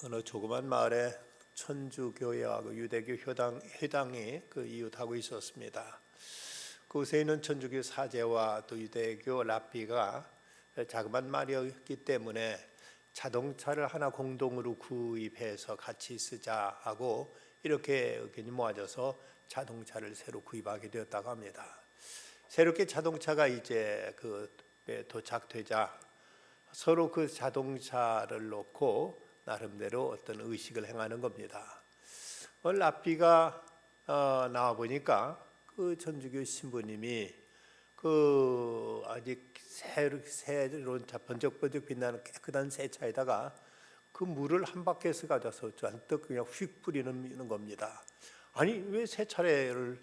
어느 조그만 마을에 천주교회하고 유대교 회당이 이웃하고 있었습니다. 그곳에 있는 천주교 사제와 또 유대교 랍비가 자그만 마을이었기 때문에 자동차를 하나 공동으로 구입해서 같이 쓰자 하고 이렇게 의견이 모아져서 자동차를 새로 구입하게 되었다고 합니다. 새롭게 자동차가 이제 도착되자 서로 그 자동차를 놓고 나름대로 어떤 의식을 행하는 겁니다. 랍비가 나와 보니까 그 천주교 신부님이 그 아직 새로운 번쩍번쩍 빛나는 깨끗한 새 차에다가 그 물을 한 바퀴에서 가져서 잔뜩 그냥 휙 뿌리는 겁니다. 아니 왜 새 차를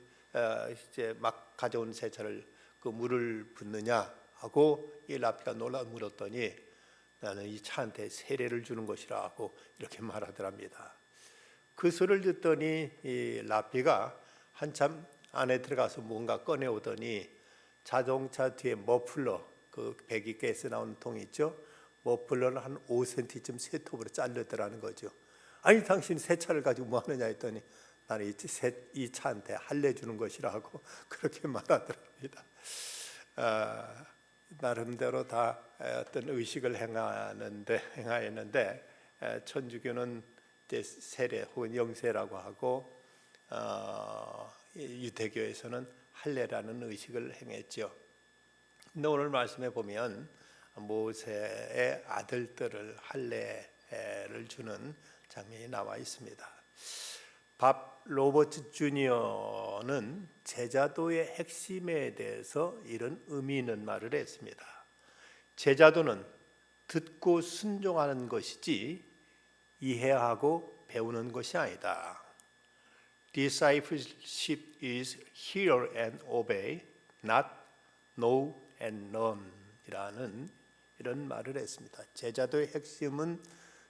이제 막 가져온 새 차를 그 물을 붓느냐 하고 이 랍비가 놀라 물었더니 나는 이 차한테 세례를 주는 것이라 하고 이렇게 말하더랍니다. 그 소리를 듣더니 이 랍비가 한참 안에 들어가서 뭔가 꺼내오더니 자동차 뒤에 머플러, 그 배기 가스 나오는 통 있죠? 머플러를 한 5cm쯤 세 톱으로 자르더라는 거죠. 아니 당신 새 차를 가지고 뭐 하느냐 했더니 나는 이 차한테 할례 주는 것이라고 그렇게 말하더랍니다. 나름대로 다 어떤 의식을 행하였는데 천주교는 이제 세례 혹은 영세라고 하고 유대교에서는 할례라는 의식을 행했죠. 근데 오늘 말씀에 보면 모세의 아들들을 할례를 주는 장면이 나와 있습니다. 밥 로버트 주니어는 제자도의 핵심에 대해서 이런 의미 있는 말을 했습니다. 제자도는 듣고 순종하는 것이지 이해하고 배우는 것이 아니다. Discipleship is hear and obey, not know and learn 이라는 이런 말을 했습니다. 제자도의 핵심은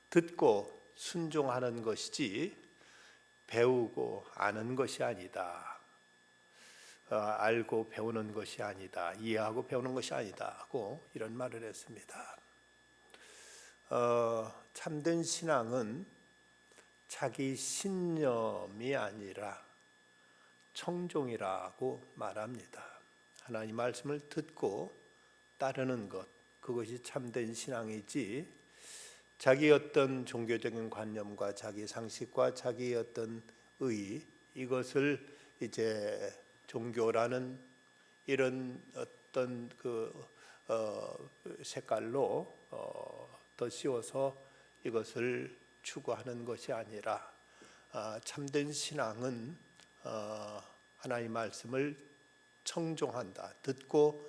듣고 순종하는 것이지 배우고 아는 것이 아니다. 알고 배우는 것이 아니다. 이해하고 배우는 것이 아니다 하고 이런 말을 했습니다. 참된 신앙은 자기 신념이 아니라 청종이라고 말합니다. 하나님 말씀을 듣고 따르는 것, 그것이 참된 신앙이지 자기 어떤 종교적인 관념과 자기 상식과 자기 어떤 의, 이것을 이제 종교라는 이런 어떤 색깔로 더 씌워서 이것을 추구하는 것이 아니라 참된 신앙은 하나님 말씀을 청종한다, 듣고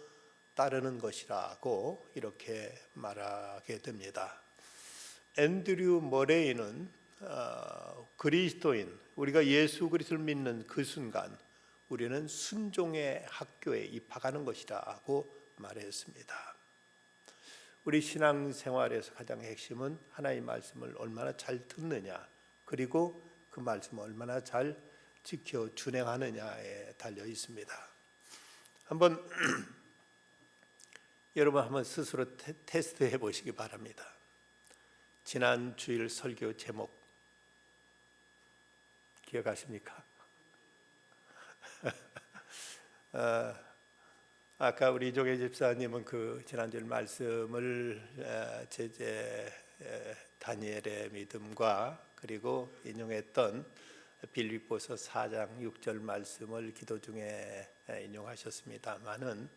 따르는 것이라고 이렇게 말하게 됩니다. 앤드류 머레이는 그리스도인, 우리가 예수 그리스도를 믿는 그 순간 우리는 순종의 학교에 입학하는 것이라고 말했습니다. 우리 신앙생활에서 가장 핵심은 하나님 말씀을 얼마나 잘 듣느냐, 그리고 그 말씀을 얼마나 잘 지켜 준행하느냐에 달려 있습니다. 여러분 한번 스스로 테스트해 보시기 바랍니다. 지난 주일 설교 제목 기억하십니까? 아까 우리 이종혜 집사님은 그 지난주일 말씀을 제제 다니엘의 믿음과 그리고 인용했던 빌립보서 4장 6절 말씀을 기도 중에 인용하셨습니다마는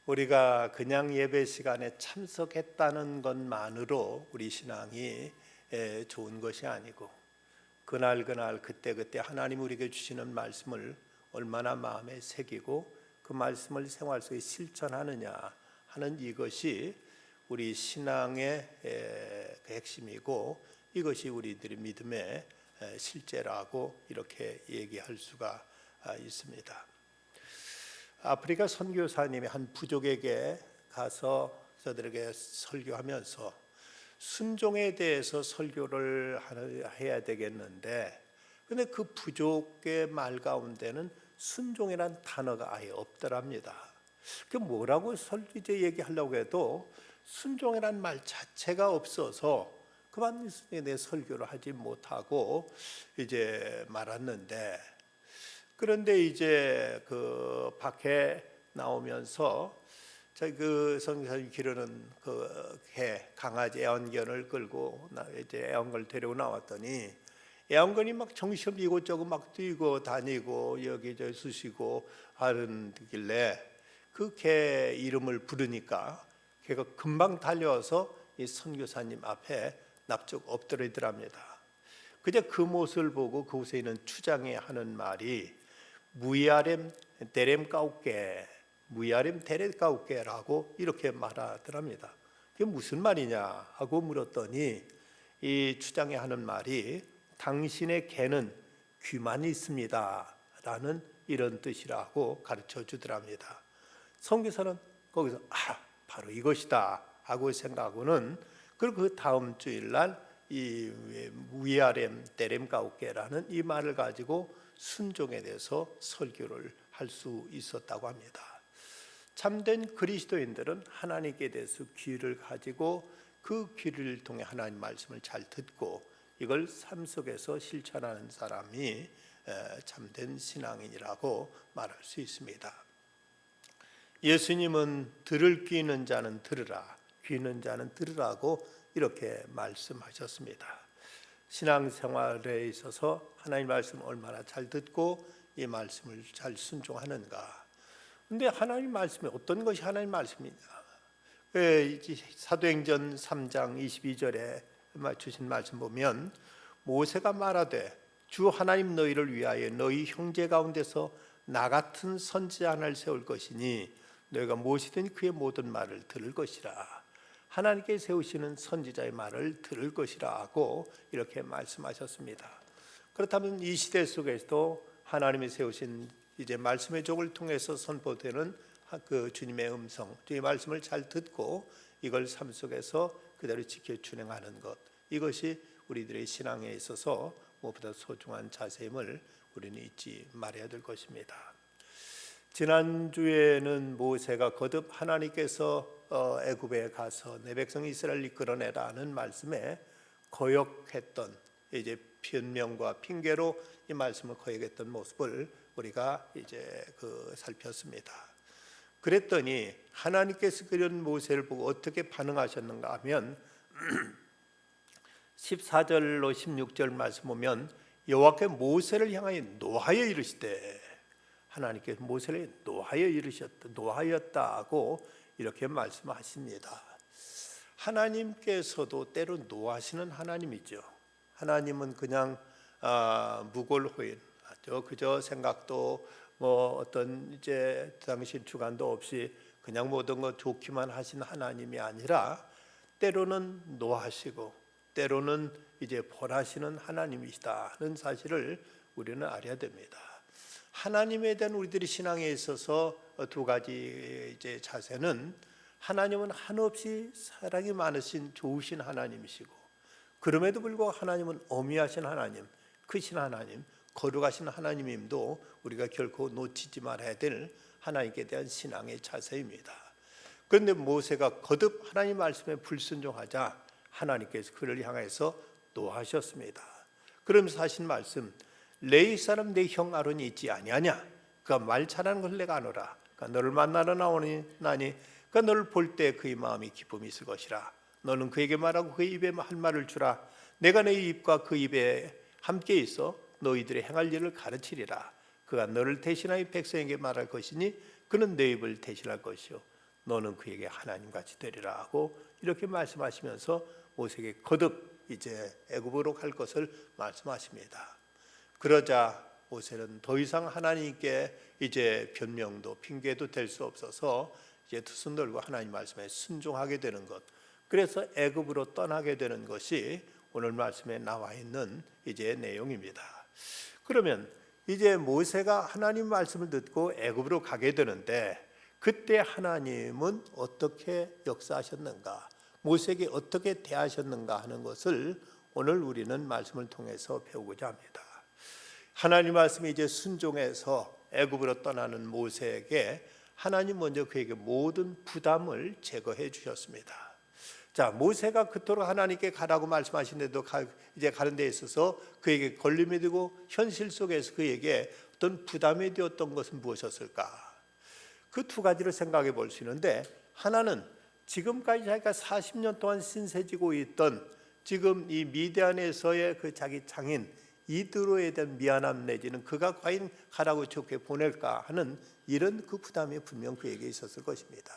우리가 그냥 예배 시간에 참석했다는 것만으로 우리 신앙이 좋은 것이 아니고 그날 그때 하나님 우리에게 주시는 말씀을 얼마나 마음에 새기고 그 말씀을 생활 속에 실천하느냐 하는 이것이 우리 신앙의 핵심이고 이것이 우리들의 믿음의 실제라고 이렇게 얘기할 수가 있습니다. 아프리카 선교사님이 한 부족에게 가서 저들에게 설교하면서 순종에 대해서 설교를 해야 되겠는데 근데 그 부족의 말 가운데는 순종이란 단어가 아예 없더랍니다. 그 뭐라고 이제 얘기하려고 해도 순종이란 말 자체가 없어서 그만 내 설교를 하지 못하고 이제 말았는데, 그런데 이제 그 밖에 나오면서 저희 그 선교사님 기르는 그 강아지 애완견을 끌고 이제 애완견을 데리고 나왔더니 애완견이 막 정신없이 이곳저곳 막 뛰고 다니고 여기저기 쑤시고 하는길래 그 개 이름을 부르니까 걔가 금방 달려와서 이 선교사님 앞에 납작 엎드리더랍니다. 그저 그 모습을 보고 그곳에 있는 추장이 하는 말이 무야렘 데렘 까우게, 무야렘 데렘 까우게라고 이렇게 말하더랍니다. 그게 무슨 말이냐 하고 물었더니 이 추장이 하는 말이 당신의 개는 귀만 있습니다 라는 이런 뜻이라고 가르쳐 주더랍니다. 선교사는 거기서 바로 이것이다 하고 생각하고는, 그리고 그 다음 주일날 이 위아렘 데렘 가우케라는 이 말을 가지고 순종에 대해서 설교를 할 수 있었다고 합니다. 참된 그리스도인들은 하나님께 대해서 귀를 가지고 그 귀를 통해 하나님 말씀을 잘 듣고 이걸 삶 속에서 실천하는 사람이 참된 신앙인이라고 말할 수 있습니다. 예수님은 들을 귀 있는 자는 들으라, 귀 있는 자는 들으라고 이렇게 말씀하셨습니다. 신앙생활에 있어서 하나님 말씀을 얼마나 잘 듣고 이 말씀을 잘 순종하는가. 그런데 하나님 말씀이 어떤 것이 하나님 말씀이냐. 사도행전 3장 22절에 주신 말씀 보면 모세가 말하되 주 하나님 너희를 위하여 너희 형제 가운데서 나 같은 선지자 하나를 세울 것이니 너희가 무엇이든 그의 모든 말을 들을 것이라. 하나님께 세우시는 선지자의 말을 들을 것이라 하고 이렇게 말씀하셨습니다. 그렇다면 이 시대 속에서도 하나님이 세우신 이제 말씀의 종을 통해서 선포되는 그 주님의 음성, 주님의 말씀을 잘 듣고 이걸 삶 속에서 그대로 지켜 준행하는 것, 이것이 우리들의 신앙에 있어서 무엇보다 소중한 자세임을 우리는 잊지 말아야 될 것입니다. 지난주에는 모세가 거듭 하나님께서 애굽에 가서 내 백성 이스라엘 이끌어내라는 말씀에 거역했던 이제 변명과 핑계로 이 말씀을 거역했던 모습을 우리가 이제 살폈습니다. 그랬더니 하나님께서 그런 모세를 보고 어떻게 반응하셨는가 하면 14절로 16절 말씀 보면 여호와께서 모세를 향하여 노하여 이르시되, 하나님께서 모세를 노하였다고 이렇게 말씀하십니다. 하나님께서도 때로 노하시는 하나님이죠. 하나님은 그냥 무골호인, 그저 생각도 어떤 이제 당신 주관도 없이 그냥 모든 것 좋기만 하신 하나님이 아니라 때로는 노하시고 때로는 이제 벌하시는 하나님이시다는 사실을 우리는 알아야 됩니다. 하나님에 대한 우리들의 신앙에 있어서 두 가지 이제 자세는, 하나님은 한없이 사랑이 많으신 좋으신 하나님이시고 그럼에도 불구하고 하나님은 어미하신 하나님, 크신 하나님, 거룩하신 하나님임도 우리가 결코 놓치지 말아야 될 하나님께 대한 신앙의 자세입니다. 그런데 모세가 거듭 하나님 말씀에 불순종하자 하나님께서 그를 향해서 노하셨습니다. 그러면서 하신 말씀, 레위 사람 내 형 아론이 있지 아니하냐? 그가 말 잘하는 것을 내가 아노라. 그가 너를 만나러 나오니 그가 너를 볼 때 그의 마음이 기쁨이 있을 것이라. 너는 그에게 말하고 그의 입에 할 말을 주라. 내가 내 입과 그 입에 함께 있어 너희들의 행할 일을 가르치리라. 그가 너를 대신하여 백성에게 말할 것이니 그는 내 입을 대신할 것이요 너는 그에게 하나님같이 되리라 하고 이렇게 말씀하시면서 모세에게 거듭 이제 애굽으로 갈 것을 말씀하십니다. 그러자 모세는 더 이상 하나님께 이제 변명도 핑계도 될 수 없어서 이제 두 손 들고 하나님 말씀에 순종하게 되는 것, 그래서 애굽으로 떠나게 되는 것이 오늘 말씀에 나와 있는 이제 내용입니다. 그러면 이제 모세가 하나님 말씀을 듣고 애굽으로 가게 되는데 그때 하나님은 어떻게 역사하셨는가, 모세에게 어떻게 대하셨는가 하는 것을 오늘 우리는 말씀을 통해서 배우고자 합니다. 하나님 말씀이 이제 순종해서 애굽으로 떠나는 모세에게 하나님 먼저 그에게 모든 부담을 제거해 주셨습니다. 자, 모세가 그토록 하나님께 가라고 말씀하신데도 이제 가는 데 있어서 그에게 걸림이 되고 현실 속에서 그에게 어떤 부담이 되었던 것은 무엇이었을까? 그 두 가지를 생각해 볼 수 있는데, 하나는 지금까지 자기가 40년 동안 신세지고 있던 지금 이 미디안에서의 그 자기 장인 이드로에 대한 미안함 내지는 그가 과연 가라고 좋게 보낼까 하는 이런 그 부담이 분명 그에게 있었을 것입니다.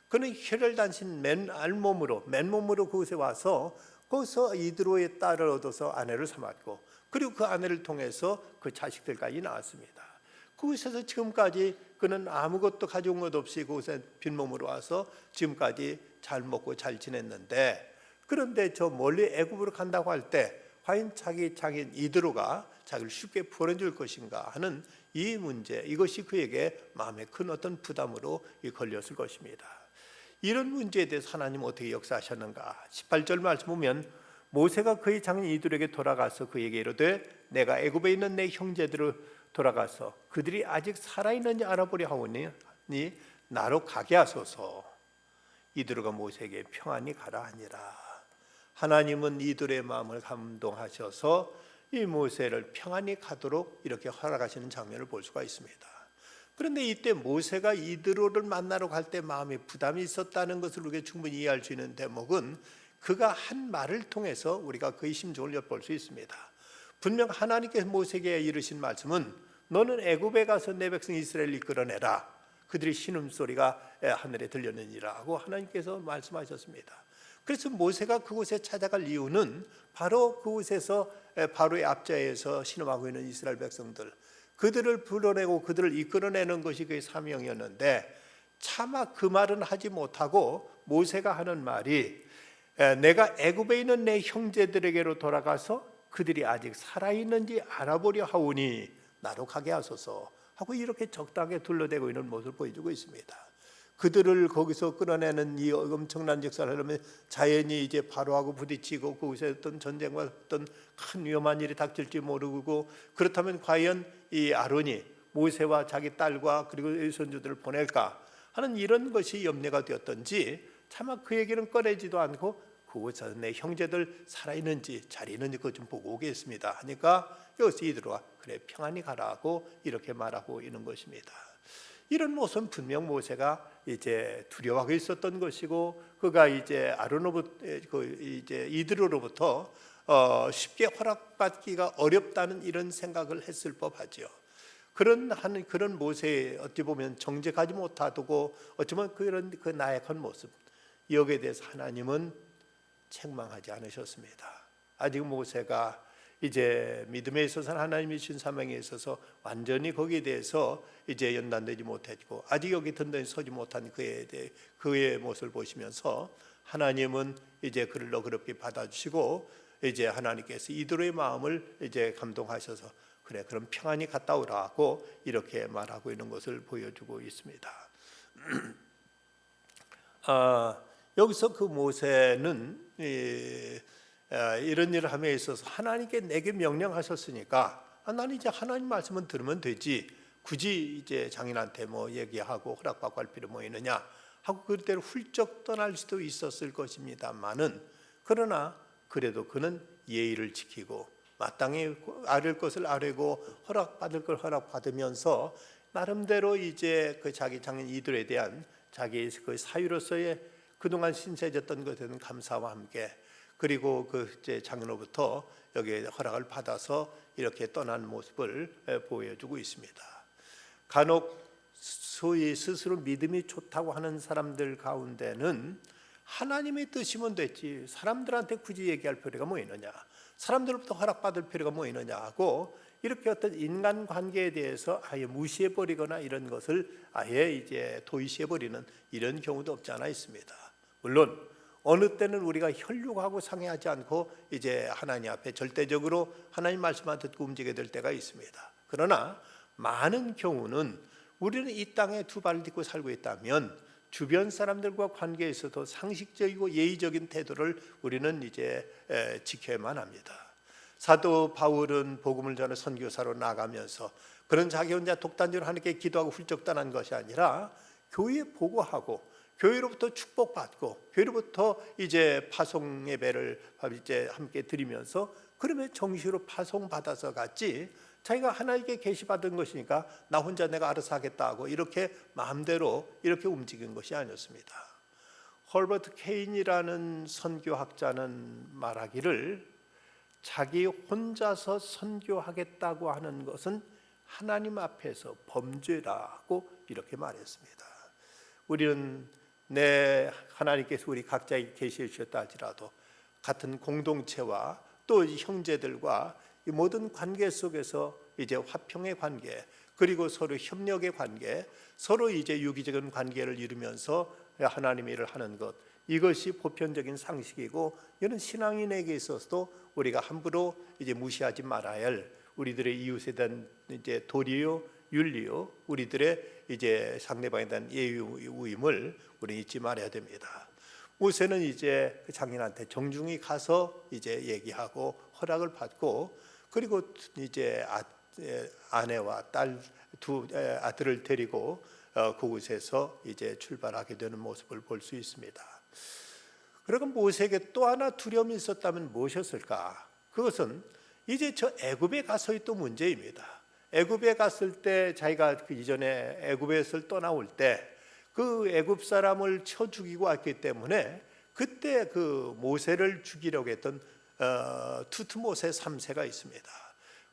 그는 혈혈단신 맨몸으로 그곳에 와서 거기서 이드로의 딸을 얻어서 아내를 삼았고, 그리고 그 아내를 통해서 그 자식들까지 낳았습니다. 그곳에서 지금까지 그는 아무것도 가져온 것 없이 그곳에 빈몸으로 와서 지금까지 잘 먹고 잘 지냈는데, 그런데 저 멀리 애굽으로 간다고 할 때 과연 자기 장인 이드로가 자기를 쉽게 풀어줄 것인가 하는 이 문제, 이것이 그에게 마음에 큰 어떤 부담으로 걸렸을 것입니다. 이런 문제에 대해서 하나님은 어떻게 역사하셨는가? 18절 말씀 보면 모세가 그의 장인 이드로에게 돌아가서 그에게 이르되 내가 애굽에 있는 내 형제들을 돌아가서 그들이 아직 살아있는지 알아보려 하오니 나로 가게 하소서. 이드로가 모세에게 평안히 가라 하니라. 하나님은 이드로의 마음을 감동하셔서 이 모세를 평안히 가도록 이렇게 허락하시는 장면을 볼 수가 있습니다. 그런데 이때 모세가 이드로를 만나러 갈 때 마음에 부담이 있었다는 것을 우리가 충분히 이해할 수 있는 대목은 그가 한 말을 통해서 우리가 그의 심정을 엿볼 수 있습니다. 분명 하나님께서 모세에게 이르신 말씀은 너는 애굽에 가서 내 백성 이스라엘을 이끌어내라. 그들의 신음소리가 하늘에 들렸느니라 하고 하나님께서 말씀하셨습니다. 그래서 모세가 그곳에 찾아갈 이유는 바로 그곳에서 바로의 앞자에서 신음하고 있는 이스라엘 백성들, 그들을 불러내고 그들을 이끌어내는 것이 그의 사명이었는데, 차마 그 말은 하지 못하고 모세가 하는 말이 내가 애굽에 있는 내 형제들에게로 돌아가서 그들이 아직 살아있는지 알아보려 하오니 나로 가게 하소서 하고 이렇게 적당하게 둘러대고 있는 모습을 보여주고 있습니다. 그들을 거기서 끌어내는 이 엄청난 역사를 하려면 자연이 이제 바로하고 부딪히고 그곳에 어떤 전쟁과 어떤 큰 위험한 일이 닥칠지 모르고, 그렇다면 과연 이 아론이 모세와 자기 딸과 그리고 선조들을 보낼까 하는 이런 것이 염려가 되었던지 차마 그에게는 꺼내지도 않고 그곳에서 내 형제들 살아있는지 잘 있는지 그것 좀 보고 오겠습니다 하니까 여기서 이들아 그래 평안히 가라고 이렇게 말하고 있는 것입니다. 이런 모습은 분명 모세가 이제 두려워하고 있었던 것이고, 그가 이제 아론으로부터 이제 이드로로부터 쉽게 허락받기가 어렵다는 이런 생각을 했을 법하지요. 그런 모세의 어찌 보면 정직하지 못하고 어쩌면 그런 그 나약한 모습, 여기에 대해서 하나님은 책망하지 않으셨습니다. 아직 모세가 이제 믿음에 있어서는 하나님이 주신 사명에 있어서 완전히 거기에 대해서 이제 연단되지 못했고, 아직 여기 든든히 서지 못한 그의 모습을 보시면서 하나님은 이제 그를 너그럽게 받아주시고, 이제 하나님께서 이드로의 마음을 이제 감동하셔서 그래 그럼 평안히 갔다 오라고 이렇게 말하고 있는 것을 보여주고 있습니다. 여기서 그 모세는 이런 일을 함에 있어서 하나님께 내게 명령하셨으니까 나는 이제 하나님 말씀은 들으면 되지, 굳이 이제 장인한테 뭐 얘기하고 허락받고 할 필요 뭐 있느냐 하고 그때로 훌쩍 떠날 수도 있었을 것입니다만은, 그러나 그래도 그는 예의를 지키고 마땅히 아뢰 것을 아뢰고 허락받을 걸 허락받으면서 나름대로 이제 그 자기 장인 이들에 대한 자기 그 사유로서의 그동안 신세졌던 것에 대한 감사와 함께, 그리고 그 이제 장로부터 여기에 허락을 받아서 이렇게 떠난 모습을 보여주고 있습니다. 간혹 소위 스스로 믿음이 좋다고 하는 사람들 가운데는 하나님의 뜻이면 됐지 사람들한테 굳이 얘기할 필요가 뭐 있느냐, 사람들로부터 허락받을 필요가 뭐 있느냐 하고 이렇게 어떤 인간관계에 대해서 아예 무시해버리거나 이런 것을 아예 이제 도의시해버리는 이런 경우도 없지 않아 있습니다. 물론 어느 때는 우리가 혈육하고 상의하지 않고 이제 하나님 앞에 절대적으로 하나님 말씀만 듣고 움직이게 될 때가 있습니다. 그러나 많은 경우는 우리는 이 땅에 두 발을 딛고 살고 있다면 주변 사람들과 관계에 있어서 상식적이고 예의적인 태도를 우리는 이제 지켜야만 합니다. 사도 바울은 복음을 전해 선교사로 나가면서 그런 자기 혼자 독단적으로 하나님께 기도하고 훌쩍 떠난 것이 아니라 교회에 보고하고 교회로부터 축복받고 교회로부터 이제 파송 예배를 이제 함께 드리면서 그러면 정식으로 파송 받아서 갔지, 자기가 하나님께 계시받은 것이니까 나 혼자 내가 알아서 하겠다 하고 이렇게 마음대로 이렇게 움직인 것이 아니었습니다. 헐버트 케인이라는 선교학자는 말하기를 자기 혼자서 선교하겠다고 하는 것은 하나님 앞에서 범죄라고 이렇게 말했습니다. 우리는 하나님께서 우리 각자에게 계시해 주셨다 할지라도 같은 공동체와 또 형제들과 이 모든 관계 속에서 이제 화평의 관계, 그리고 서로 협력의 관계, 서로 이제 유기적인 관계를 이루면서 하나님의 일을 하는 것, 이것이 보편적인 상식이고, 이런 신앙인에게 있어서도 우리가 함부로 이제 무시하지 말아야 할 우리들의 이웃에 대한 이제 도리요, 윤리요, 우리들의 이제 상대방에 대한 예의임을 우리 잊지 말아야 됩니다. 모세는 이제 그 장인한테 정중히 가서 이제 얘기하고 허락을 받고, 그리고 이제 아내와 딸 두 아들을 데리고 그곳에서 이제 출발하게 되는 모습을 볼 수 있습니다. 그러면 모세에게 또 하나 두려움이 있었다면 무엇이었을까? 그것은 이제 저 애굽에 가서의 또 문제입니다. 애굽에 갔을 때 자기가 그 이전에 애굽에서 떠나올 때 그 애굽 사람을 쳐 죽이고 왔기 때문에 그때 그 모세를 죽이려고 했던 투트모세 3세가 있습니다.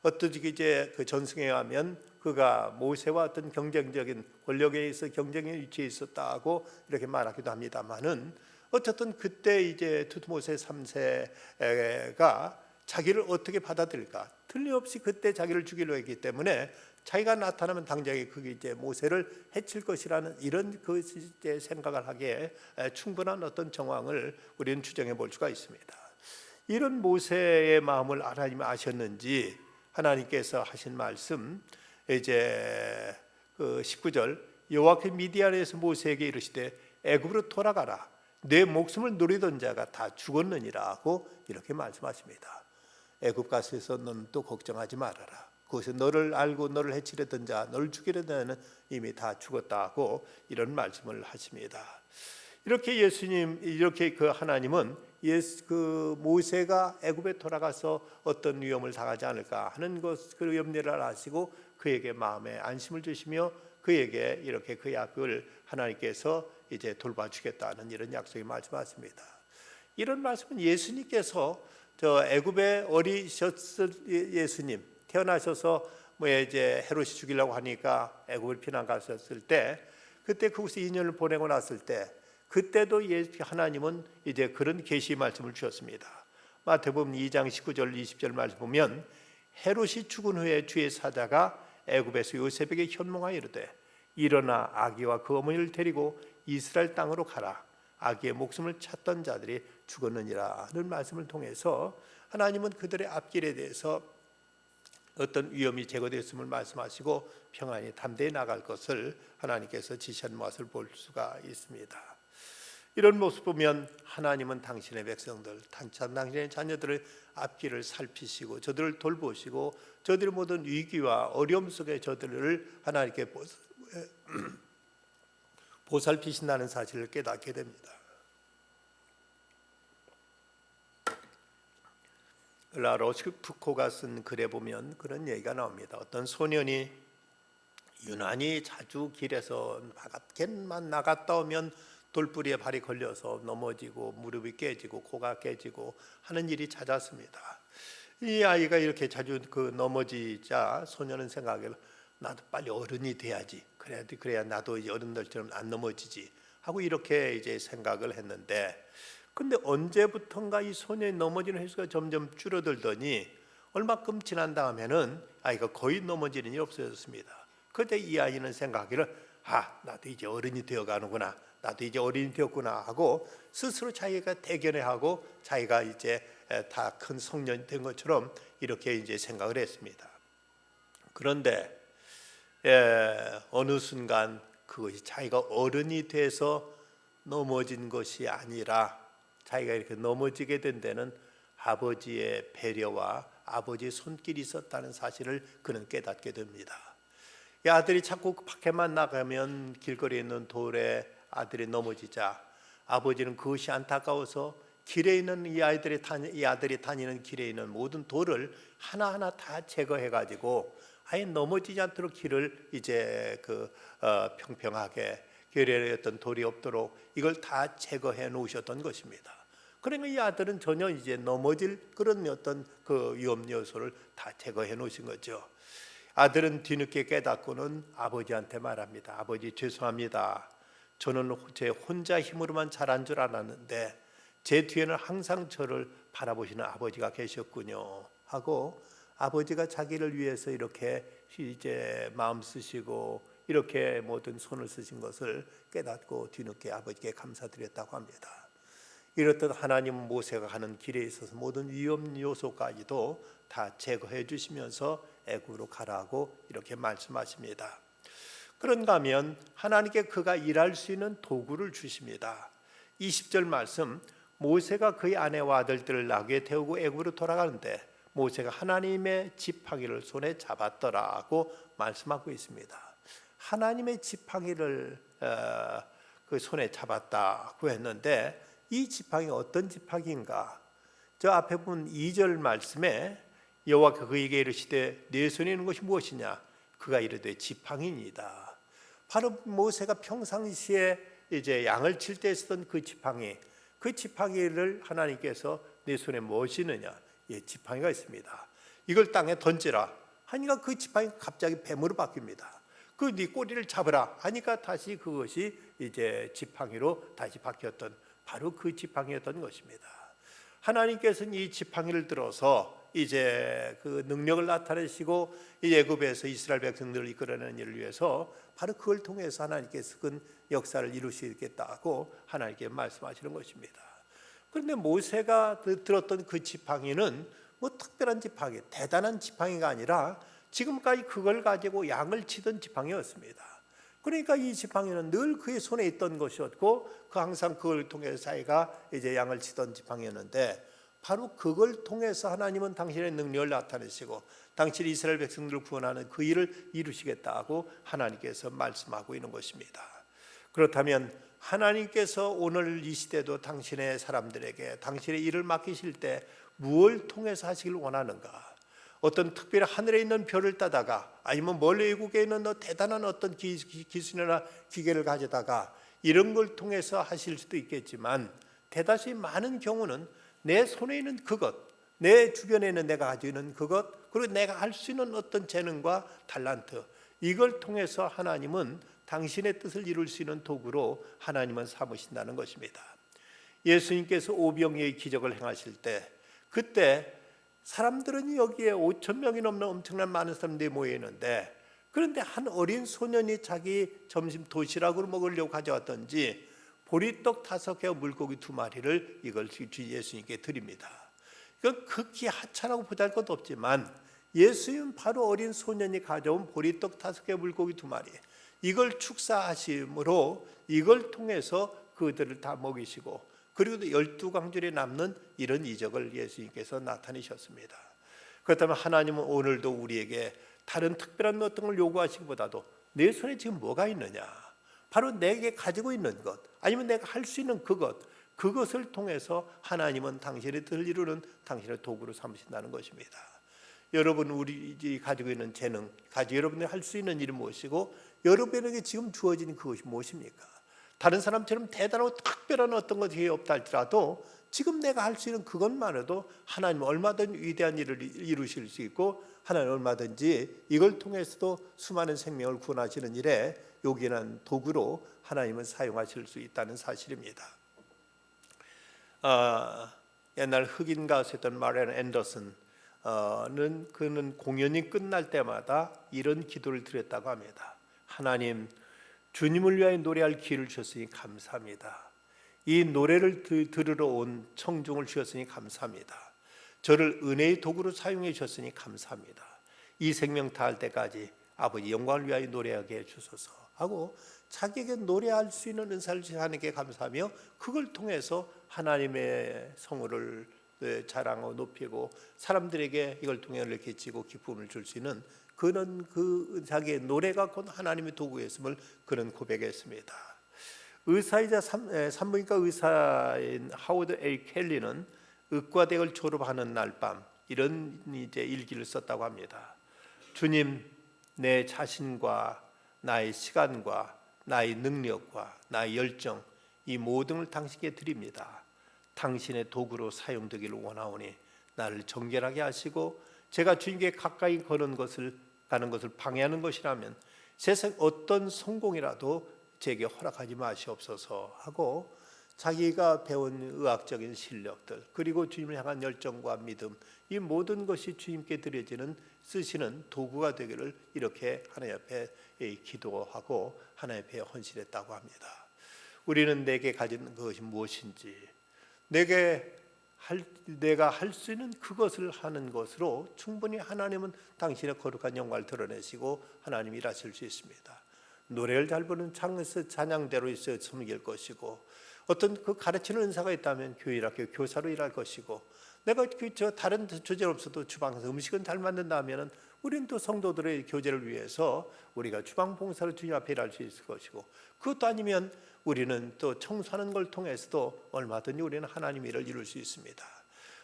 어떻게 이제 그 전승에 하면 그가 모세와 어떤 경쟁적인 권력에 의해서 경쟁의 위치에 있었다고 이렇게 말하기도 합니다만은, 어쨌든 그때 이제 투트모세 3세가 자기를 어떻게 받아들일까? 틀림없이 그때 자기를 죽이려 했기 때문에 자기가 나타나면 당장에 그게 이제 모세를 해칠 것이라는 이런 그 이제 생각을 하기에 충분한 어떤 정황을 우리는 추정해 볼 수가 있습니다. 이런 모세의 마음을 하나님이 아셨는지 하나님께서 하신 말씀, 이제 그 19절, 여호와께서 미디안에서 모세에게 이르시되 애굽으로 돌아가라, 내 목숨을 노리던 자가 다 죽었느니라 하고 이렇게 말씀하십니다. 애굽 가서서 너는 또 걱정하지 말아라. 그것에 너를 알고 너를 해치려던 자, 너를 죽이려던 자는 이미 다 죽었다 하고 이런 말씀을 하십니다. 이렇게 예수님, 이렇게 그 하나님은 그 모세가 애굽에 돌아가서 어떤 위험을 당하지 않을까 하는 것, 그 염려를 하시고 그에게 마음에 안심을 주시며 그에게 이렇게 그 약을 하나님께서 이제 돌봐주겠다는 이런 약속이 말씀하십니다. 이런 말씀은 예수님께서 저 애굽에 어리셨을 예수님 태어나셔서 뭐 이제 헤롯이 죽이려고 하니까 애굽을 피난 가셨을 때, 그때 그곳에 2년을 보내고 났을 때, 그때도 하나님은 이제 그런 계시 말씀을 주셨습니다. 마태복음 2장 19절 20절 말씀 보면, 헤롯이 죽은 후에 주의 사자가 애굽에서 요셉에게 현몽하여 이르되 일어나 아기와 그 어머니를 데리고 이스라엘 땅으로 가라, 아기의 목숨을 찾던 자들이 죽었느니라 하는 말씀을 통해서 하나님은 그들의 앞길에 대해서 어떤 위험이 제거되었음을 말씀하시고 평안히 담대히 나갈 것을 하나님께서 지시한 것을 볼 수가 있습니다. 이런 모습 보면 하나님은 당신의 백성들, 당신의 자녀들의 앞길을 살피시고 저들을 돌보시고 저들의 모든 위기와 어려움 속에 저들을 하나님께 보살피신다는 사실을 깨닫게 됩니다. 러시프코가 쓴 글에 보면 그런 얘기가 나옵니다. 어떤 소년이 유난히 자주 길에서 밖에만 나갔다 오면 돌부리에 발이 걸려서 넘어지고 무릎이 깨지고 코가 깨지고 하는 일이 잦았습니다. 이 아이가 이렇게 자주 그 넘어지자 소년은 생각해, 나도 빨리 어른이 돼야지, 그래야 나도 어른들처럼 안 넘어지지 하고 이렇게 이제 생각을 했는데, 근데 언제부턴가 이 소년이 넘어지는 횟수가 점점 줄어들더니 얼마큼 지난 다음에는 아이가 거의 넘어지는 일이 없어졌습니다. 그때 이 아이는 생각하기를, 나도 이제 어른이 되어가는구나, 나도 이제 어른이 되었구나 하고 스스로 자기가 대견해하고 자기가 이제 다 큰 성년이 된 것처럼 이렇게 이제 생각을 했습니다. 그런데 어느 순간 그것이 자기가 어른이 돼서 넘어진 것이 아니라 자기가 이렇게 넘어지게 된 데는 아버지의 배려와 아버지의 손길이 있었다는 사실을 그는 깨닫게 됩니다. 이 아들이 자꾸 밖에만 나가면 길거리에 있는 돌에 아들이 넘어지자 아버지는 그것이 안타까워서 길에 있는 이 아들이 다니는 길에 있는 모든 돌을 하나하나 다 제거해 가지고 아예 넘어지지 않도록 길을 이제 평평하게 결례의 어떤 돌이 없도록 이걸 다 제거해 놓으셨던 것입니다. 그러니까 이 아들은 전혀 이제 넘어질 그런 어떤 그 위험 요소를 다 제거해 놓으신 거죠. 아들은 뒤늦게 깨닫고는 아버지한테 말합니다. 아버지 죄송합니다. 저는 제 혼자 힘으로만 자란 줄 알았는데 제 뒤에는 항상 저를 바라보시는 아버지가 계셨군요 하고 아버지가 자기를 위해서 이렇게 이제 마음 쓰시고 이렇게 모든 손을 쓰신 것을 깨닫고 뒤늦게 아버지께 감사드렸다고 합니다. 이렇듯 하나님은 모세가 가는 길에 있어서 모든 위험 요소까지도 다 제거해 주시면서 애굽으로 가라고 이렇게 말씀하십니다. 그런가 하면 하나님께 그가 일할 수 있는 도구를 주십니다. 20절 말씀, 모세가 그의 아내와 아들들을 나귀에 태우고 애굽으로 돌아가는데 모세가 하나님의 지팡이를 손에 잡았더라고 말씀하고 있습니다. 하나님의 지팡이를 그 손에 잡았다고 했는데 이 지팡이 어떤 지팡이인가? 저 앞에 본 2절 말씀에 여호와께서 그에게 이르시되 네 손에 있는 것이 무엇이냐? 그가 이르되 지팡이니이다. 바로 모세가 평상시에 이제 양을 칠 때 쓰던 그 지팡이를 하나님께서 네 손에 무엇이 있느냐? 예, 지팡이가 있습니다. 이걸 땅에 던지라 하니까 그 지팡이가 갑자기 뱀으로 바뀝니다. 그 네 꼬리를 잡으라 하니까 다시 그것이 이제 지팡이로 다시 바뀌었던 바로 그 지팡이였던 것입니다. 하나님께서는 이 지팡이를 들어서 이제 그 능력을 나타내시고 이 애굽에서 이스라엘 백성들을 이끌어내는 일을 위해서 바로 그걸 통해서 하나님께서 그 역사를 이루시겠다고 하나님께 말씀하시는 것입니다. 그런데 모세가 들었던 그 지팡이는 뭐 특별한 지팡이, 대단한 지팡이가 아니라 지금까지 그걸 가지고 양을 치던 지팡이였습니다. 그러니까 이 지팡이는 늘 그의 손에 있던 것이었고 그 항상 그걸 통해서 자기가 이제 양을 치던 지팡이였는데 바로 그걸 통해서 하나님은 당신의 능력을 나타내시고 당신 이스라엘 백성들을 구원하는 그 일을 이루시겠다고 하나님께서 말씀하고 있는 것입니다. 그렇다면 하나님께서 오늘 이 시대도 당신의 사람들에게 당신의 일을 맡기실 때 무엇을 통해서 하시길 원하는가? 어떤 특별히 하늘에 있는 별을 따다가 아니면 멀리 외국에 있는 대단한 어떤 기술이나 기계를 가져다가 이런 걸 통해서 하실 수도 있겠지만 대다수 많은 경우는 내 손에 있는 그것, 내 주변에 있는 내가 가지고 있는 그것, 그리고 내가 할 수 있는 어떤 재능과 달란트, 이걸 통해서 하나님은 당신의 뜻을 이룰 수 있는 도구로 하나님은 삼으신다는 것입니다. 예수님께서 오병이의 기적을 행하실 때 그때 사람들은 여기에 5천 명이 넘는 엄청난 많은 사람들이 모여 있는데 그런데 한 어린 소년이 자기 점심 도시락으로 먹으려고 가져왔던지 보리떡 5개와 물고기 2마리를 이걸 예수님께 드립니다. 이건 극히 하찮고 보잘것 없지만 예수님은 바로 어린 소년이 가져온 보리떡 5개 물고기 2마리 이걸 축사하심으로 이걸 통해서 그들을 다 먹이시고 그리고 12광줄에 남는 이런 이적을 예수님께서 나타내셨습니다. 그렇다면 하나님은 오늘도 우리에게 다른 특별한 어떤 걸 요구하시기보다도 내 손에 지금 뭐가 있느냐, 바로 내게 가지고 있는 것 아니면 내가 할 수 있는 그것을 통해서 하나님은 당신의 뜻을 이루는 당신의 도구로 삼으신다는 것입니다. 여러분 우리 가지고 있는 재능, 여러분이 할 수 있는 일이 무엇이고 여러분에게 지금 주어진 그것이 무엇입니까? 다른 사람처럼 대단하고 특별한 어떤 것이 없다 할지라도 지금 내가 할 수 있는 그것만으로도 하나님은 얼마든지 위대한 일을 이루실 수 있고 하나님은 얼마든지 이걸 통해서도 수많은 생명을 구원하시는 일에 요긴한 도구로 하나님은 사용하실 수 있다는 사실입니다. 옛날 흑인 가수였던 마리안 앤더슨은 그는 공연이 끝날 때마다 이런 기도를 드렸다고 합니다. 하나님, 주님을 위하여 노래할 기회를 주셨으니 감사합니다. 이 노래를 들으러 온 청중을 주셨으니 감사합니다. 저를 은혜의 도구로 사용해 주셨으니 감사합니다. 이 생명 다할 때까지 아버지 영광을 위하여 노래하게 해주소서 하고 자기에게 노래할 수 있는 은사를 하나님께 감사하며 그걸 통해서 하나님의 성호를 자랑하고 높이고 사람들에게 이걸 통해 은혜를 끼치고 기쁨을 줄 수 있는 그런 자기의 노래가 곧 하나님의 도구였음을 그는 고백했습니다. 의사이자 산부인과 의사인 하워드 A. 켈리는 의과대학을 졸업하는 날 밤 이런 이제 일기를 썼다고 합니다. 주님, 내 자신과 나의 시간과 나의 능력과 나의 열정 이 모든 걸 당신께 드립니다. 당신의 도구로 사용되기를 원하오니 나를 정결하게 하시고 제가 주님께 가까이 가는 것을 방해하는 것이라면 세상 어떤 성공이라도 제게 허락하지 마시옵소서 하고 자기가 배운 의학적인 실력들 그리고 주님을 향한 열정과 믿음 이 모든 것이 주님께 드려지는 쓰시는 도구가 되기를 이렇게 하나님 앞에 기도하고 하나님 앞에 헌신했다고 합니다. 우리는 내게 가진 것이 무엇인지 내가 할 수 있는 그것을 하는 것으로 충분히 하나님은 당신의 거룩한 영광을 드러내시고 하나님 일하실 수 있습니다. 노래를 잘 부르는 창에서 찬양대로 있어 섬길 것이고 어떤 그 가르치는 은사가 있다면 교회학교 교사로 일할 것이고 내가 다른 주제 없어도 주방에서 음식은 잘 만든다면은 우리는 또 성도들의 교제를 위해서 우리가 주방 봉사를 주님 앞에 일할 수 있을 것이고 그것도 아니면 우리는 또 청소하는 걸 통해서도 얼마든지 우리는 하나님 일을 이룰 수 있습니다.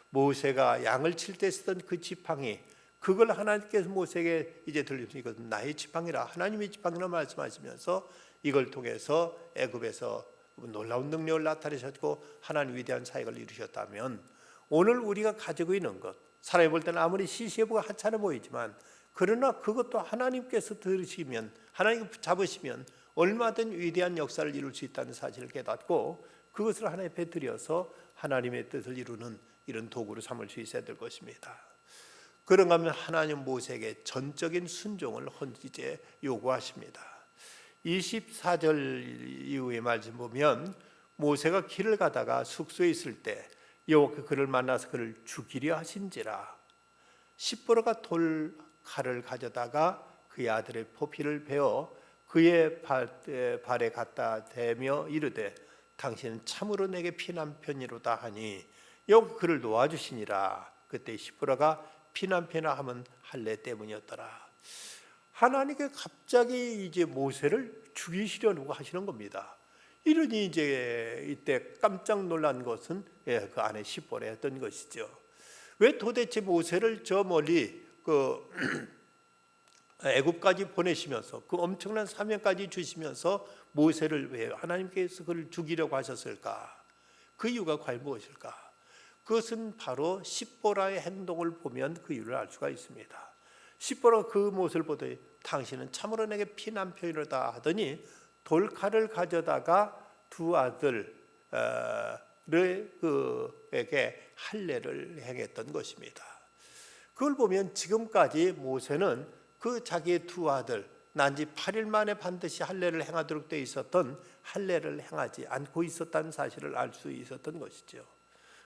모세가 양을 칠 때 쓰던 그 지팡이 그걸 하나님께서 모세에게 이제 들려주니 이것은 나의 지팡이라 하나님의 지팡이라 말씀하시면서 이걸 통해서 애굽에서 놀라운 능력을 나타내셨고 하나님 위대한 사역을 이루셨다면 오늘 우리가 가지고 있는 것 사람이 볼 때는 아무리 시시해보고 하찮아 보이지만 그러나 그것도 하나님께서 들으시면 하나님 잡으시면 얼마든 위대한 역사를 이룰 수 있다는 사실을 깨닫고 그것을 하나님 앞에 드려서 하나님의 뜻을 이루는 이런 도구로 삼을 수 있어야 될 것입니다. 그런가 하면 하나님 모세에게 전적인 순종을 이제 요구하십니다. 24절 이후의 말씀 보면 모세가 길을 가다가 숙소에 있을 때 여호와께서 그를 만나서 그를 죽이려 하신지라 십보로가 돌 칼을 가져다가 그의 아들의 포피를 베어 그의 발에 갖다 대며 이르되 당신은 참으로 내게 피난편이로다 하니 여호와께서 그를 놓아주시니라. 그때 십보로가 피난편이라 하면 할례 때문이었더라. 하나님께 갑자기 이제 모세를 죽이시려고 하시는 겁니다. 이러니 이제 이때 깜짝 놀란 것은 그 안에 십보로였던 것이죠. 왜 도대체 모세를 저 멀리 애굽까지 보내시면서 그 엄청난 사명까지 주시면서 모세를 왜 하나님께서 그를 죽이려고 하셨을까? 그 이유가 과연 무엇일까? 그것은 바로 십보라의 행동을 보면 그 이유를 알 수가 있습니다. 십보라가 그 모습을 보더니 당신은 참으로 내게 피난편이로다 하더니 돌칼을 가져다가 두 아들에게 할례를 행했던 것입니다. 그걸 보면 지금까지 모세는 그 자기의 두 아들 난 지 8일 만에 반드시 할례를 행하도록 되어 있었던 할례를 행하지 않고 있었다는 사실을 알 수 있었던 것이죠.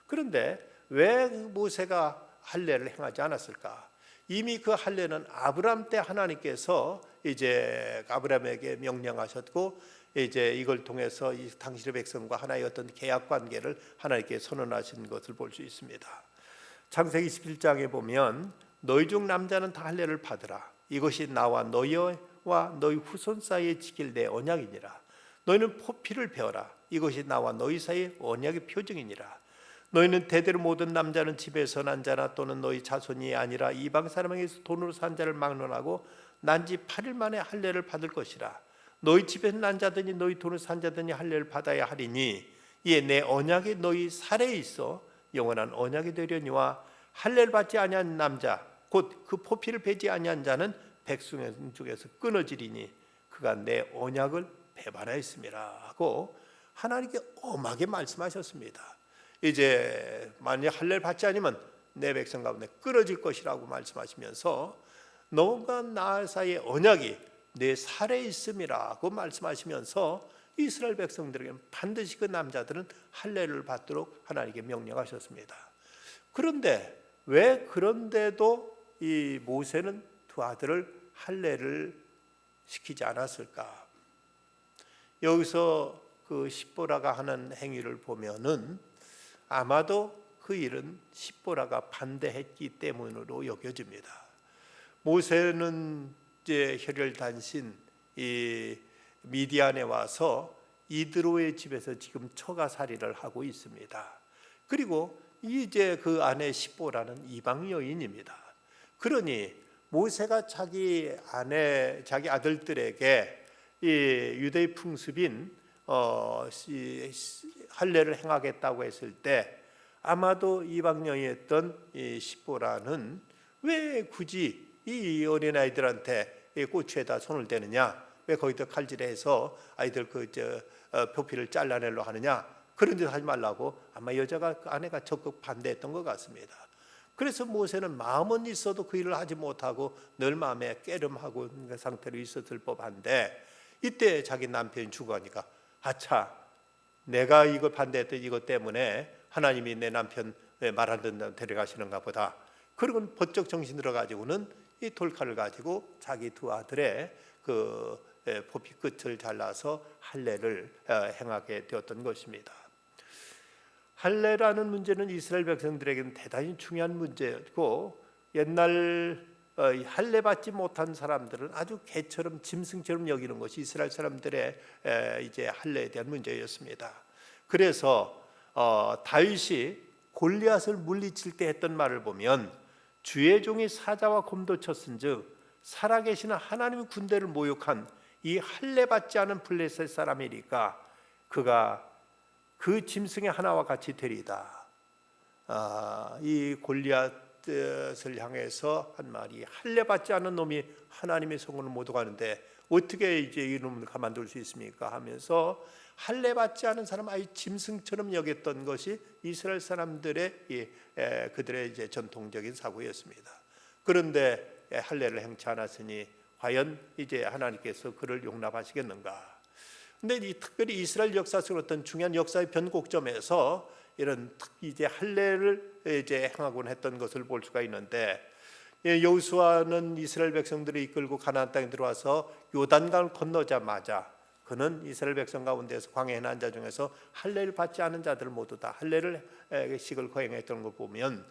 그런데 왜 모세가 할례를 행하지 않았을까? 이미 그 할례는 아브라함 때 하나님께서 이제 아브라함에게 명령하셨고 이제 이걸 통해서 이 당신의 백성과 하나의 어떤 계약 관계를 하나님께 선언하신 것을 볼 수 있습니다. 창세기 21장에 보면 너희 중 남자는 다 할례를 받으라. 이것이 나와 너희와 너희 후손 사이에 지킬 내 언약이니라. 너희는 포피를 베어라. 이것이 나와 너희 사이의 언약의 표징이니라. 너희는 대대로 모든 남자는 집에서 난 자나 또는 너희 자손이 아니라 이방 사람에게서 돈으로 산 자를 막론하고 난 지 8일 만에 할례를 받을 것이라. 너희 집에서 난 자든지 너희 돈으로 산 자든지 할례를 받아야 하리니 이에 내 언약이 너희 살에 있어 영원한 언약이 되려니와 할례를 받지 아니한 남자 곧 그 포피를 베지 아니한 자는 백성 중에서 끊어지리니 그가 내 언약을 배반하였음이라 하고 하나님께 엄하게 말씀하셨습니다. 이제 만약 할례를 받지 않으면 내 백성 가운데 끊어질 것이라고 말씀하시면서 너가 나 사이의 언약이 내 살에 있음이라고 말씀하시면서 이스라엘 백성들에게 반드시 그 남자들은 할례를 받도록 하나님께 명령하셨습니다. 그런데 왜 그런데도 이 모세는 두 아들을 할례를 시키지 않았을까? 여기서 그 십보라가 하는 행위를 보면은 아마도 그 일은 십보라가 반대했기 때문으로 여겨집니다. 모세는 이제 혈혈단신 이 미디안에 와서 이드로의 집에서 지금 처가살이를 하고 있습니다. 그리고 이제 그 아내 십보라는 이방 여인입니다. 그러니 모세가 자기 아들들에게 이 유대의 풍습인 할례를 행하겠다고 했을 때 아마도 이방 여인이었던 이 십보라는 왜 굳이 이 어린아이들한테 꼬추에다 손을 대느냐, 왜 거기다 칼질해서 아이들 표피를 잘라내려 하느냐, 그런 짓 하지 말라고 아마 아내가 적극 반대했던 것 같습니다. 그래서 모세는 마음은 있어도 그 일을 하지 못하고 늘 마음에 깨름하고 그 상태로 있었을 법한데, 이때 자기 남편이 죽어가니까 아차, 내가 이걸 반대했던 이것 때문에 하나님이 내 남편 말 안 듣는다고 데려가시는가 보다. 그리고 번쩍 정신 들어가지고는 이 돌칼을 가지고 자기 두 아들의 그 포피 끝을 잘라서 할례를 행하게 되었던 것입니다. 할례라는 문제는 이스라엘 백성들에게는 대단히 중요한 문제였고, 옛날 할례 받지 못한 사람들은 아주 개처럼 짐승처럼 여기는 것이 이스라엘 사람들의 이제 할례에 대한 문제였습니다. 그래서 다윗이 골리앗을 물리칠 때 했던 말을 보면, 주의 종이 사자와 곰도 쳤은즉 살아계시는 하나님의 군대를 모욕한 이 할례 받지 않은 블레셋 사람이니까 그가 그 짐승의 하나와 같이 되리이다. 이 골리앗을 향해서 한 말이, 할례 받지 않은 놈이 하나님의 성문을 못 가는데 어떻게 이제 이놈을 가만둘 수 있습니까? 하면서 할례 받지 않은 사람 아예 짐승처럼 여겼던 것이 이스라엘 사람들의 그들의 이제 전통적인 사고였습니다. 그런데 할례를 행치 않았으니 과연 이제 하나님께서 그를 용납하시겠는가? 근데 특별히 이스라엘 역사 속 어떤 중요한 역사의 변곡점에서 이런 이제 할례를 이제 행하곤 했던 것을 볼 수가 있는데, 여호수아는 이스라엘 백성들을 이끌고 가나안 땅에 들어와서 요단강을 건너자마자 그는 이스라엘 백성 가운데서 광야에 난 자 중에서 할례를 받지 않은 자들을 모두 다 할례를 식을 거행했던 걸 보면,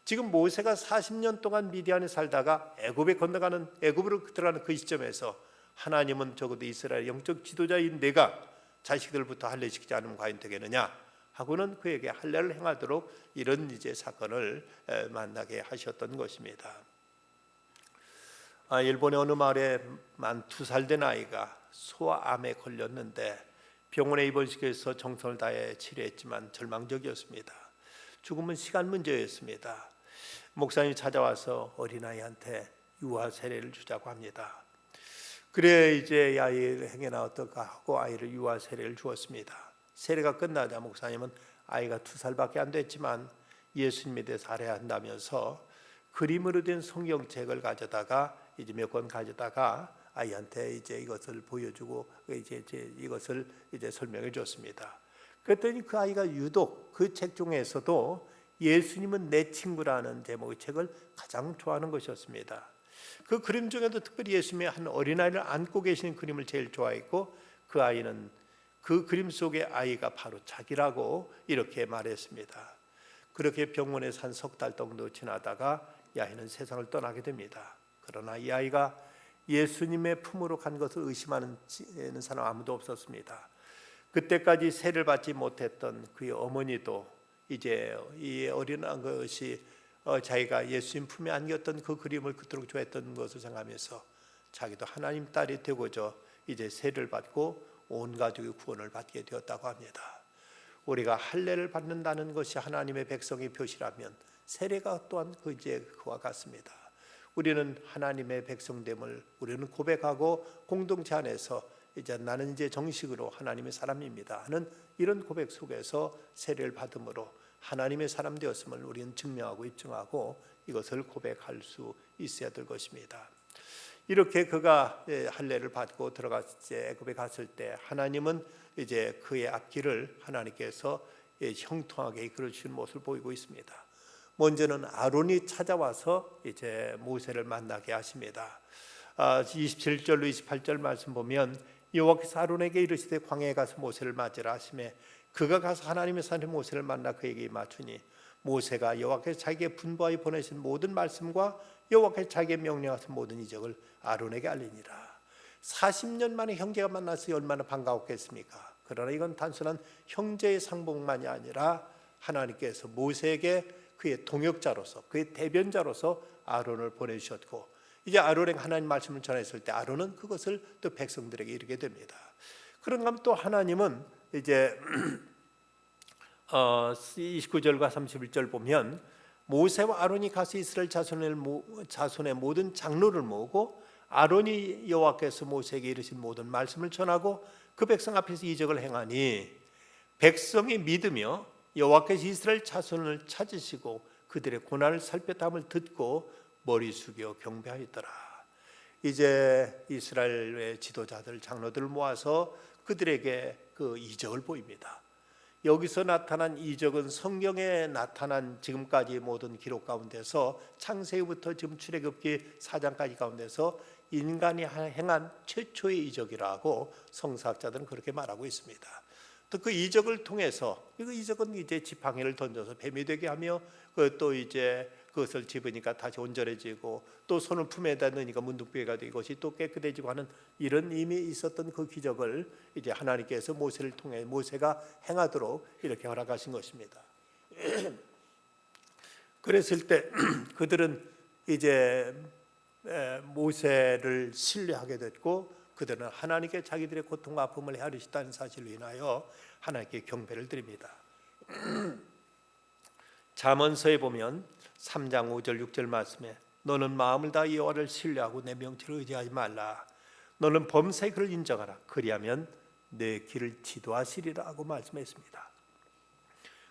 지금 모세가 40년 동안 미디안에 살다가 애굽으로 들어가는 그 시점에서 하나님은 적어도 이스라엘 영적 지도자인 내가 자식들부터 할례시키지 않으면 과연 되겠느냐 하고는 그에게 할례를 행하도록 이런 이제 사건을 만나게 하셨던 것입니다. 일본의 어느 마을에 만 2살 된 아이가 소아암에 걸렸는데 병원에 입원시켜서 정성을 다해 치료했지만 절망적이었습니다. 죽음은 시간 문제였습니다. 목사님이 찾아와서 어린아이한테 유아 세례를 주자고 합니다. 그래 이제 아이를 행해나 어떨까 하고 아이를 유아 세례를 주었습니다. 세례가 끝나자 목사님은 아이가 2살밖에 안 됐지만 예수님에 대해서 알아야 한다면서 그림으로 된 성경책을 가져다가 이제 몇 권 가져다가 아이한테 이제 이것을 보여주고 이제 이것을 이제 설명해 줬습니다. 그랬더니 그 아이가 유독 그 책 중에서도 예수님은 내 친구라는 제목의 책을 가장 좋아하는 것이었습니다. 그 그림 중에도 특별히 예수님의 한 어린아이를 안고 계시는 그림을 제일 좋아했고, 그 아이는 그 그림 속의 아이가 바로 자기라고 이렇게 말했습니다. 그렇게 병원에서 한 3달 정도 지나다가 이 아이는 세상을 떠나게 됩니다. 그러나 이 아이가 예수님의 품으로 간 것을 의심하는 사람 아무도 없었습니다. 그때까지 세를 받지 못했던 그의 어머니도 이제 이 어린 것이 자기가 예수님 품에 안겼던 그 그림을 그토록 좋아했던 것을 생각하면서 자기도 하나님 딸이 되고자 이제 세를 받고 온 가족의 구원을 받게 되었다고 합니다. 우리가 할례를 받는다는 것이 하나님의 백성의 표시라면 세례가 또한 그와 같습니다. 우리는 하나님의 백성됨을 우리는 고백하고 공동체 안에서 이제 나는 이제 정식으로 하나님의 사람입니다 하는 이런 고백 속에서 세례를 받음으로 하나님의 사람 되었음을 우리는 증명하고 입증하고 이것을 고백할 수 있어야 될 것입니다. 이렇게 그가 할례를 받고 들어갔을 애굽에 갔을 때 하나님은 이제 그의 앞길을 하나님께서 형통하게 이끌어 주신 모습을 보이고 있습니다. 먼저는 아론이 찾아와서 이제 모세를 만나게 하십니다. 27절로 28절 말씀 보면 여호와께서 아론에게 이르시되 광야에 가서 모세를 맞으라 하시매 그가 가서 하나님의 산에 모세를 만나 그에게 맞추니 모세가 여호와께서 자기에게 분부하여 보내신 모든 말씀과 여호와께서 자기에게 명령하신 모든 이적을 아론에게 알리니라. 40년 만에 형제가 만나서 얼마나 반가웠겠습니까? 그러나 이건 단순한 형제의 상봉만이 아니라 하나님께서 모세에게 그의 동역자로서, 그의 대변자로서 아론을 보내주셨고, 이제 아론에게 하나님 말씀을 전했을 때 아론은 그것을 또 백성들에게 이르게 됩니다. 그런가 하면 또 하나님은 이제 29절과 31절 보면 모세와 아론이 가서 이스라엘 자손의 모든 장로를 모으고 아론이 여호와께서 모세에게 이르신 모든 말씀을 전하고 그 백성 앞에서 이적을 행하니 백성이 믿으며 여호와께서 이스라엘 자손을 찾으시고 그들의 고난을 살폈다함을 듣고 머리 숙여 경배하였더라. 이제 이스라엘의 지도자들 장로들을 모아서 그들에게 그 이적을 보입니다. 여기서 나타난 이적은 성경에 나타난 지금까지 모든 기록 가운데서 창세기부터 지금 출애굽기 4장까지 가운데서 인간이 행한 최초의 이적이라고 성사학자들은 그렇게 말하고 있습니다. 또 그 이적을 통해서, 그 이적은 이제 지팡이를 던져서 뱀이 되게 하며 또 이제 그것을 집으니까 다시 온전해지고 또 손을 품에다 넣으니까 문둥병이가 되고 이것이 또 깨끗해지고 하는 이런 이미 있었던 그 기적을 이제 하나님께서 모세를 통해 모세가 행하도록 이렇게 허락하신 것입니다. 그랬을 때 그들은 이제 모세를 신뢰하게 됐고 그들은 하나님께 자기들의 고통과 아픔을 헤아리시다는 사실로 인하여 하나님께 경배를 드립니다. 잠언서에 보면 3장 5절 6절 말씀에 너는 마음을 다하여 여호와를 신뢰하고 내 명체를 의지하지 말라. 너는 범사의 그를 인정하라. 그리하면 내 길을 지도하시리라 하고 말씀했습니다.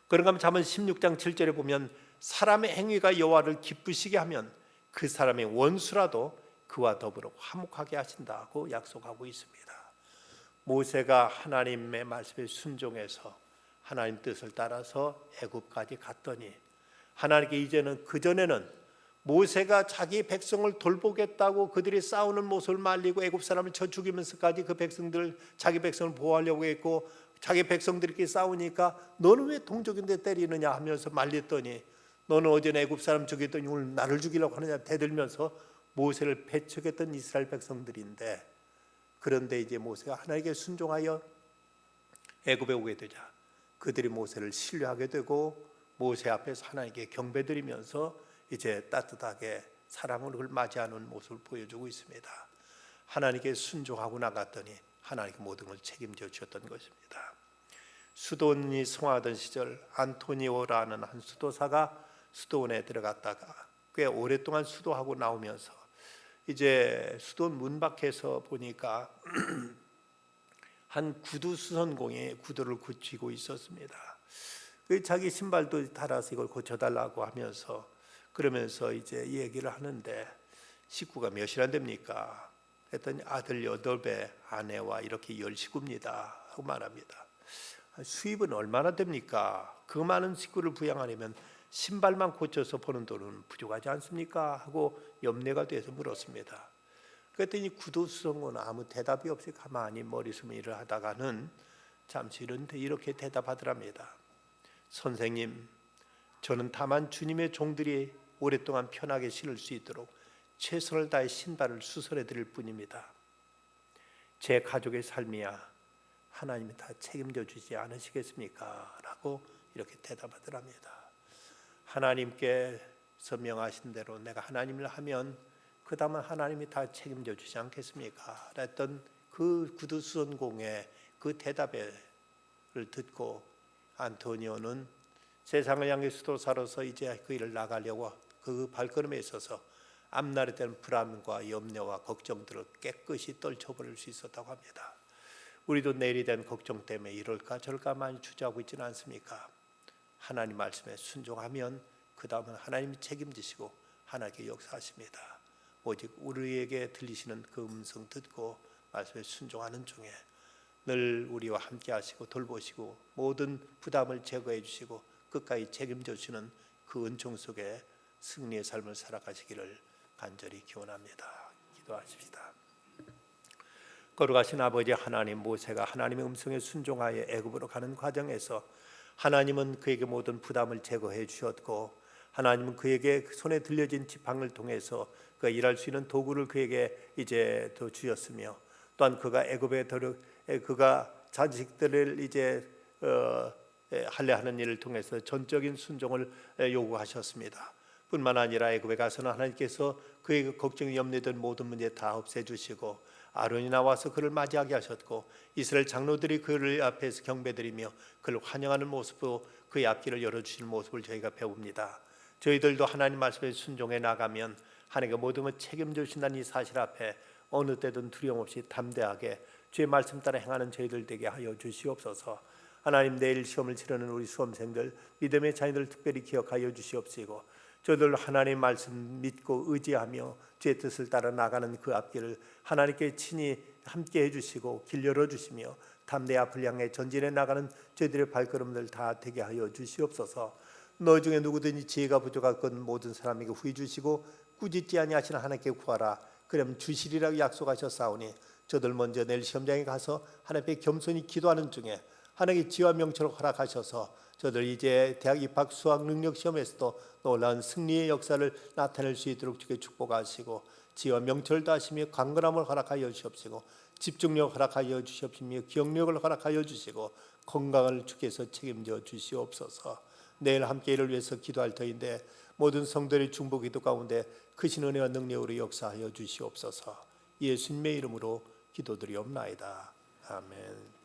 그런가 하면 잠언 16장 7절에 보면 사람의 행위가 여호와를 기쁘시게 하면 그 사람의 원수라도 그와 더불어 화목하게 하신다고 약속하고 있습니다. 모세가 하나님의 말씀에 순종해서 하나님 뜻을 따라서 애굽까지 갔더니 하나님께 이제는 그전에는 모세가 자기 백성을 돌보겠다고 그들이 싸우는 모습을 말리고 애굽 사람을 쳐 죽이면서까지 그 백성들 자기 백성을 보호하려고 했고 자기 백성들끼리 싸우니까 너는 왜 동족인데 때리느냐 하면서 말렸더니 너는 어제 애굽 사람 죽였더니 오늘 나를 죽이려고 하느냐 대들면서 모세를 배척했던 이스라엘 백성들인데 그런데 이제 모세가 하나님께 순종하여 애굽에 오게 되자 그들이 모세를 신뢰하게 되고 모세 앞에서 하나님께 경배드리면서 이제 따뜻하게 사랑으로 그를 맞이하는 모습을 보여주고 있습니다. 하나님께 순종하고 나갔더니 하나님께 모든 걸 책임져 주셨던 것입니다. 수도원이 성화하던 시절 안토니오라는 한 수도사가 수도원에 들어갔다가 꽤 오랫동안 수도하고 나오면서 이제 수도원 문 밖에서 보니까 한 구두 수선공이 구두를 고치고 있었습니다. 자기 신발도 달아서 이걸 고쳐달라고 하면서 그러면서 이제 얘기를 하는데 식구가 몇이나 됩니까? 했더니 아들 8배 아내와 이렇게 10식구입니다 하고 말합니다. 수입은 얼마나 됩니까? 그 많은 식구를 부양하려면 신발만 고쳐서 버는 돈은 부족하지 않습니까? 하고 염려가 돼서 물었습니다. 그랬더니 구두수선고는 아무 대답이 없이 가만히 머리숨 일을 하다가는 잠시 이렇게 대답하더랍니다. 선생님, 저는 다만 주님의 종들이 오랫동안 편하게 신을 수 있도록 최선을 다해 신발을 수선해 드릴 뿐입니다. 제 가족의 삶이야 하나님이 다 책임져 주지 않으시겠습니까? 라고 이렇게 대답하더랍니다. 하나님께서 명하신 대로 내가 하나님을 하면 그 다음은 하나님이 다 책임져 주지 않겠습니까? 했던 그 구두수선공의 그 대답을 듣고 안토니오는 세상을 향해 수도사로서 이제 그 일을 나가려고 그 발걸음에 있어서 앞날에 대한 불안과 염려와 걱정들을 깨끗이 떨쳐버릴 수 있었다고 합니다. 우리도 내일에 대한 걱정 때문에 이럴까 저럴까 많이 주저하고 있지는 않습니까? 하나님 말씀에 순종하면 그 다음은 하나님이 책임지시고 하나님께 역사하십니다. 오직 우리에게 들리시는 그 음성 듣고 말씀에 순종하는 중에 늘 우리와 함께 하시고 돌보시고 모든 부담을 제거해 주시고 끝까지 책임져 주시는 그 은총 속에 승리의 삶을 살아가시기를 간절히 기원합니다. 기도하십시다. 거룩하신 아버지 하나님, 모세가 하나님의 음성에 순종하여 애굽으로 가는 과정에서 하나님은 그에게 모든 부담을 제거해 주셨고 하나님은 그에게 손에 들려진 지팡이를 통해서 그가 일할 수 있는 도구를 그에게 이제 더 주셨으며 또한 그가 애굽에 그가 자식들을 이제 할례하는 일을 통해서 전적인 순종을 요구하셨습니다. 뿐만 아니라 애굽에 가서는 하나님께서 그의 걱정 염려된 모든 문제 다 없애주시고 아론이 나와서 그를 맞이하게 하셨고 이스라엘 장로들이 그를 앞에서 경배드리며 그를 환영하는 모습으로 그의 앞길을 열어주시는 모습을 저희가 배웁니다. 저희들도 하나님 말씀에 순종해 나가면 하나님께 모든 걸 책임져 주신다는 이 사실 앞에 어느 때든 두려움 없이 담대하게 주의 말씀 따라 행하는 저희들 되게 하여 주시옵소서. 하나님, 내일 시험을 치르는 우리 수험생들, 믿음의 자녀들 특별히 기억하여 주시옵시고 저들 하나님 말씀 믿고 의지하며 주의 뜻을 따라 나가는 그 앞길을 하나님께 친히 함께 해주시고 길 열어주시며 담대 앞을 향해 전진해 나가는 저희들의 발걸음들 다 되게 하여 주시옵소서. 너희 중에 누구든지 지혜가 부족하건 모든 사람에게 후히 주시고 꾸짖지 아니하시는 하나님께 구하라. 그러면 주시리라고 약속하셨사오니 저들 먼저 내일 시험장에 가서 하나님께 겸손히 기도하는 중에 하나님의 지혜와 명철을 허락하셔서 저들 이제 대학 입학 수학 능력 시험에서도 놀라운 승리의 역사를 나타낼 수 있도록 주께 축복하시고 지혜와 명철을 다하시며 강건함을 허락하여 주시옵시고 집중력 허락하여 주시옵시며 기억력을 허락하여 주시고 건강을 주께서 책임져 주시옵소서. 내일 함께 이를 위해서 기도할 터인데 모든 성도의 중보 기도 가운데 크신 은혜와 능력으로 역사하여 주시옵소서. 예수님의 이름으로 기도드리옵나이다. 아멘.